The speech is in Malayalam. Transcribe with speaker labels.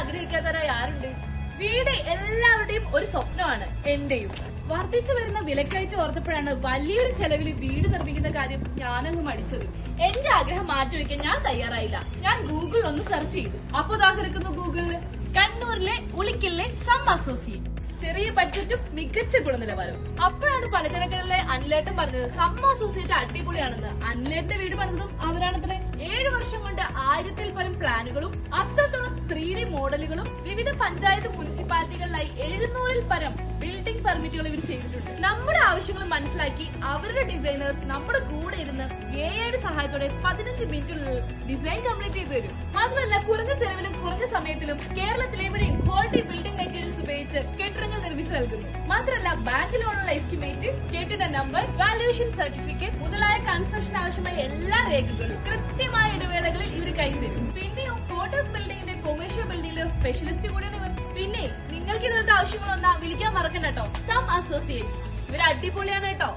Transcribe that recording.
Speaker 1: ആഗ്രഹിക്കാത്തവരായി ആരുണ്ട്? വീട് എല്ലാവരുടെയും ഒരു സ്വപ്നമാണ്, എന്റെയും. വർദ്ധിച്ചു വരുന്ന വിലക്കയറ്റം ഓർത്തപ്പോഴാണ് വലിയൊരു ചെലവിൽ വീട് നിർമ്മിക്കുന്ന കാര്യം ഞാനങ്ങ് മടിച്ചത്. എന്റെ ആഗ്രഹം മാറ്റിവെക്കാൻ ഞാൻ തയ്യാറായില്ല. ഞാൻ ഗൂഗിളിൽ ഒന്ന് സെർച്ച് ചെയ്തു. അപ്പൊ ഇതാ കിടക്കുന്നു ഗൂഗിളില് കണ്ണൂരിലെ ഉളിക്കലിലെ സം അസോസിയേറ്റ്, ചെറിയ ബഡ്ജറ്റും മികച്ച ഗുണനിലവാരവും. അപ്പോഴാണ് പലചരക്കുകളിലെ അനിലേട്ടൻ പറഞ്ഞത് സം അസോസിയേറ്റ് അടിപൊളിയാണെന്ന്. അനിലേട്ടന്റെ വീട് പണിതും അവരാണത്രേ. 7 വർഷം കൊണ്ട് 1000-ൽ പരം പ്ലാനുകളും അത്രത്തോളം 3D മോഡലുകളും വിവിധ പഞ്ചായത്ത് മുനിസിപ്പാലിറ്റികളിലായി 700-ൽ പരം ബിൽഡിംഗ് പെർമിറ്റുകൾ ഇവർ ചെയ്തിട്ടുണ്ട്. നമ്മുടെ ആവശ്യങ്ങൾ മനസ്സിലാക്കി അവരുടെ ഡിസൈനേഴ്സ് നമ്മുടെ കൂടെ ഇരുന്ന് AI സഹായത്തോടെ 15 മിനിറ്റിനുള്ളിൽ ഡിസൈൻ കംപ്ലീറ്റ് ചെയ്തു തരും. മാത്രമല്ല കുറഞ്ഞ ചെലവിലും കുറഞ്ഞ സമയത്തിലും കേരളത്തിലെവിടെയും ക്വാളിറ്റി ബിൽഡിംഗ് മെറ്റീരിയൽസ് ഉപയോഗിച്ച് കെട്ടിടങ്ങൾ നിർമ്മിച്ചു നൽകുന്നു. മാത്രമല്ല ബാങ്ക് ലോണുള്ള എസ്റ്റിമേറ്റ്, കെട്ടിട നമ്പർ, വാല്യുവേഷൻ സർട്ടിഫിക്കറ്റ് മുതലായ കൺസ്ട്രക്ഷൻ ആവശ്യമായ എല്ലാ രേഖകളും കൃത്യമായ ഇടവേളകളിൽ ഇവർ കൈ തരും. പിന്നെയോ ക്വാർട്ടേഴ്സ് ബിൽഡിംഗിന്റെ കൊമേഴ്ഷ്യൽ ബിൽഡിംഗിലെ സ്പെഷ്യലിസ്റ്റ് കൂടിയാണ് ഇവർ. പിന്നെ നിങ്ങൾക്ക് ഇതുപോലത്തെ ആവശ്യങ്ങൾ വന്നാൽ വിളിക്കാൻ മറക്കണ്ട കേട്ടോ. സം അസോസിയേറ്റ്സ് ഇവർ അടിപൊളിയാണ് കേട്ടോ.